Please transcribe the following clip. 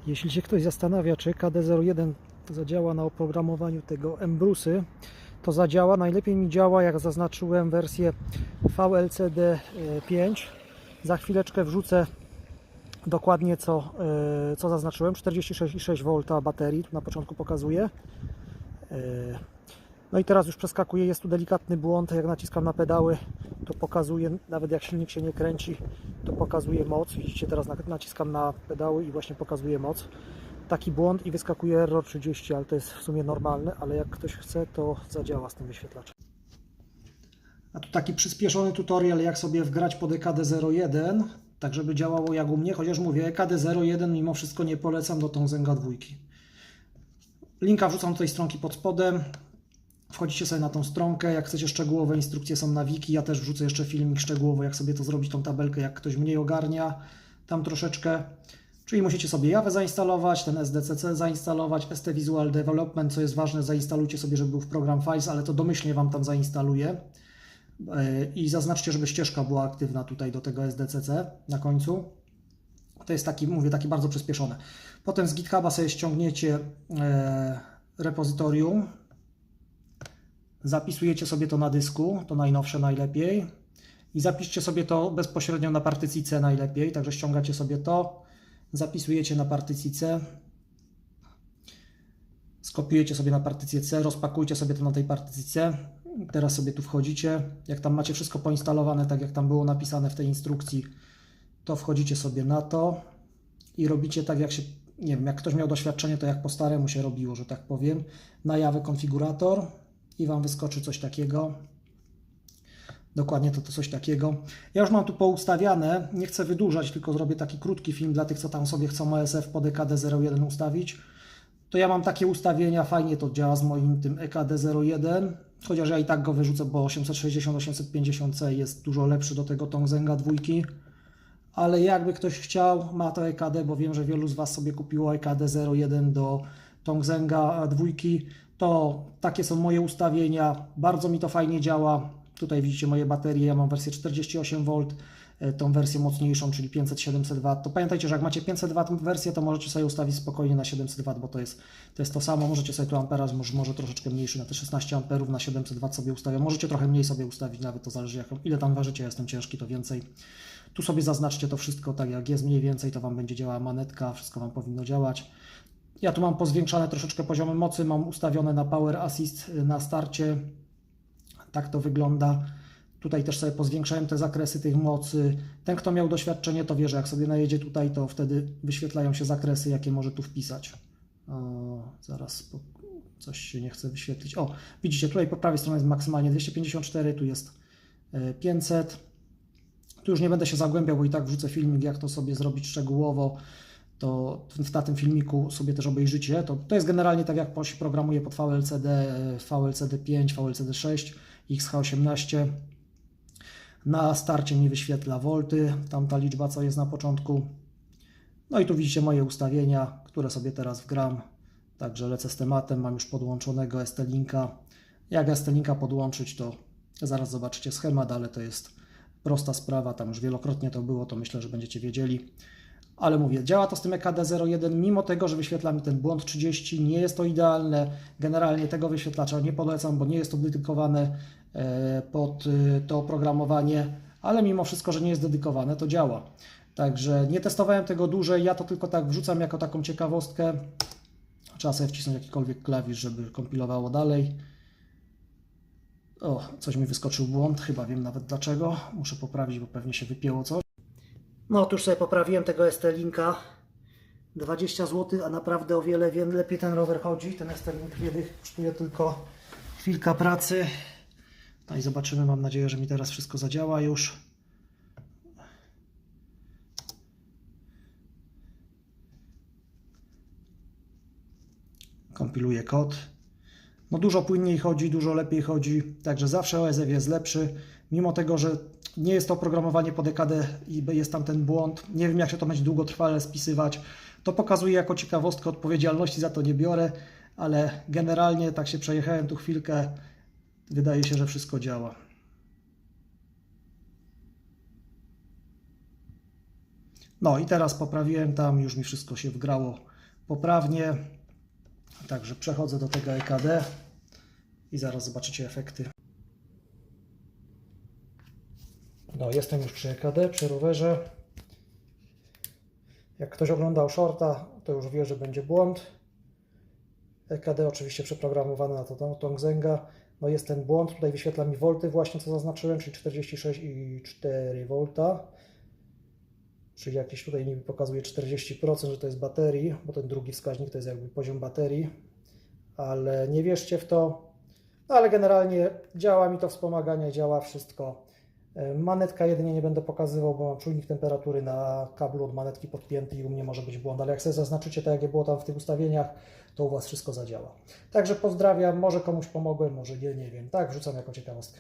Jeśli się ktoś zastanawia, czy KD01 zadziała na oprogramowaniu tego Embrusy, to zadziała. Najlepiej mi działa, jak zaznaczyłem, wersję VLCD 5. Za chwileczkę wrzucę dokładnie co zaznaczyłem. 46,6 V baterii, tu na początku pokazuję. No i teraz już przeskakuję, jest tu delikatny błąd, jak naciskam na pedały, to pokazuje, nawet jak silnik się nie kręci, to pokazuje moc. Widzicie, teraz naciskam na pedały i właśnie pokazuje moc. Taki błąd i wyskakuje error 30, ale to jest w sumie normalne, ale jak ktoś chce, to zadziała z tym wyświetlaczem. A tu taki przyspieszony tutorial, jak sobie wgrać pod EKD01, tak żeby działało jak u mnie, chociaż mówię, EKD01 mimo wszystko nie polecam do Tongzenga 2. Linka wrzucam do tej stronki pod spodem. Wchodzicie sobie na tą stronkę, jak chcecie szczegółowe instrukcje są na wiki, ja też wrzucę jeszcze filmik szczegółowo, jak sobie to zrobić, tą tabelkę, jak ktoś mniej ogarnia, tam troszeczkę. Czyli musicie sobie Java zainstalować, ten SDCC zainstalować, ST Visual Development, co jest ważne, zainstalujcie sobie, żeby był w Program Files, ale to domyślnie Wam tam zainstaluję. I zaznaczcie, żeby ścieżka była aktywna tutaj do tego SDCC na końcu. To jest taki, mówię, taki bardzo przyspieszony. Potem z GitHuba sobie ściągniecie repozytorium. Zapisujecie sobie to na dysku, to najnowsze najlepiej. I zapiszcie sobie to bezpośrednio na partycji C najlepiej. Także ściągacie sobie to, zapisujecie na partycji C. Skopiujecie sobie na partycję C, rozpakujcie sobie to na tej partycji C. Teraz sobie tu wchodzicie. Jak tam macie wszystko poinstalowane, tak jak tam było napisane w tej instrukcji, to wchodzicie sobie na to i robicie tak, jak się, nie wiem, jak ktoś miał doświadczenie, to jak po staremu się robiło, że tak powiem. Na Java konfigurator i Wam wyskoczy coś takiego. Dokładnie to coś takiego. Ja już mam tu poustawiane, nie chcę wydłużać, tylko zrobię taki krótki film dla tych, co tam sobie chcą OSF pod EKD01 ustawić. To ja mam takie ustawienia, fajnie to działa z moim tym EKD01, chociaż ja i tak go wyrzucę, bo 860-850C jest dużo lepszy do tego Tongzenga 2. Ale jakby ktoś chciał, ma to EKD, bo wiem, że wielu z Was sobie kupiło EKD01 do Tongzenga 2, to takie są moje ustawienia, bardzo mi to fajnie działa. Tutaj widzicie moje baterie, ja mam wersję 48V, tą wersję mocniejszą, czyli 500-700W. To pamiętajcie, że jak macie 500W wersję, to możecie sobie ustawić spokojnie na 700W, bo to jest to samo. Możecie sobie tu amperaż, może troszeczkę mniejszy, na te 16 amperów na 700W sobie ustawiam. Możecie trochę mniej sobie ustawić, nawet to zależy ile tam ważycie, ja jestem ciężki, to więcej. Tu sobie zaznaczcie to wszystko tak jak jest mniej więcej, to Wam będzie działała manetka, wszystko Wam powinno działać. Ja tu mam pozwiększane troszeczkę poziomy mocy, mam ustawione na Power Assist na starcie. Tak to wygląda. Tutaj też sobie pozwiększałem te zakresy tych mocy. Ten, kto miał doświadczenie, to wie, że jak sobie najedzie tutaj, to wtedy wyświetlają się zakresy, jakie może tu wpisać. O, zaraz coś się nie chce wyświetlić. O, widzicie, tutaj po prawej stronie jest maksymalnie 254, tu jest 500. Tu już nie będę się zagłębiał, bo i tak wrzucę filmik, jak to sobie zrobić szczegółowo. To na tym filmiku sobie też obejrzycie. To jest generalnie tak, jak się programuje pod VLCD, VLCD 5, VLCD 6, XH18. Na starcie mi wyświetla volty, tamta liczba, co jest na początku. No i tu widzicie moje ustawienia, które sobie teraz wgram. Także lecę z tematem, mam już podłączonego ST-Linka. Jak ST-Linka podłączyć, to zaraz zobaczycie schemat, ale to jest prosta sprawa, tam już wielokrotnie to było, to myślę, że będziecie wiedzieli. Ale mówię, działa to z tym EKD01, mimo tego, że wyświetla mi ten błąd 30, nie jest to idealne. Generalnie tego wyświetlacza nie polecam, bo nie jest to dedykowane pod to oprogramowanie, ale mimo wszystko, że nie jest dedykowane, to działa. Także nie testowałem tego dłużej, ja to tylko tak wrzucam jako taką ciekawostkę. Trzeba sobie wcisnąć jakikolwiek klawisz, żeby kompilowało dalej. O, coś mi wyskoczył błąd, chyba wiem nawet dlaczego. Muszę poprawić, bo pewnie się wypięło coś. No to już sobie poprawiłem tego ST-Linka. 20 zł, a naprawdę o wiele lepiej ten rower chodzi. Ten ST-Link kosztuje tylko chwilkę pracy. No i zobaczymy, mam nadzieję, że mi teraz wszystko zadziała już. Kompiluję kod. No dużo płynniej chodzi, dużo lepiej chodzi, także zawsze OSF jest lepszy, mimo tego, że nie jest to oprogramowanie pod EKD i jest tam ten błąd. Nie wiem, jak się to będzie długotrwale spisywać. To pokazuję jako ciekawostkę, odpowiedzialności za to nie biorę, ale generalnie tak się przejechałem tu chwilkę, wydaje się, że wszystko działa. No i teraz poprawiłem tam, już mi wszystko się wgrało poprawnie. Także przechodzę do tego EKD i zaraz zobaczycie efekty. No, jestem już przy EKD, przy rowerze. Jak ktoś oglądał shorta, to już wie, że będzie błąd. EKD oczywiście przeprogramowane na to Tongzenga. No jest ten błąd, tutaj wyświetla mi volty właśnie, co zaznaczyłem, czyli 46,4 V. Czyli jakieś tutaj mi pokazuje 40%, że to jest baterii, bo ten drugi wskaźnik to jest jakby poziom baterii. Ale nie wierzcie w to. No ale generalnie działa mi to wspomaganie, działa wszystko. Manetka jedynie nie będę pokazywał, bo mam czujnik temperatury na kablu od manetki podpięty i u mnie może być błąd, ale jak sobie zaznaczycie tak, jak było tam w tych ustawieniach, to u Was wszystko zadziała. Także pozdrawiam, może komuś pomogłem, może nie, nie wiem. Tak, wrzucam jako ciekawostkę.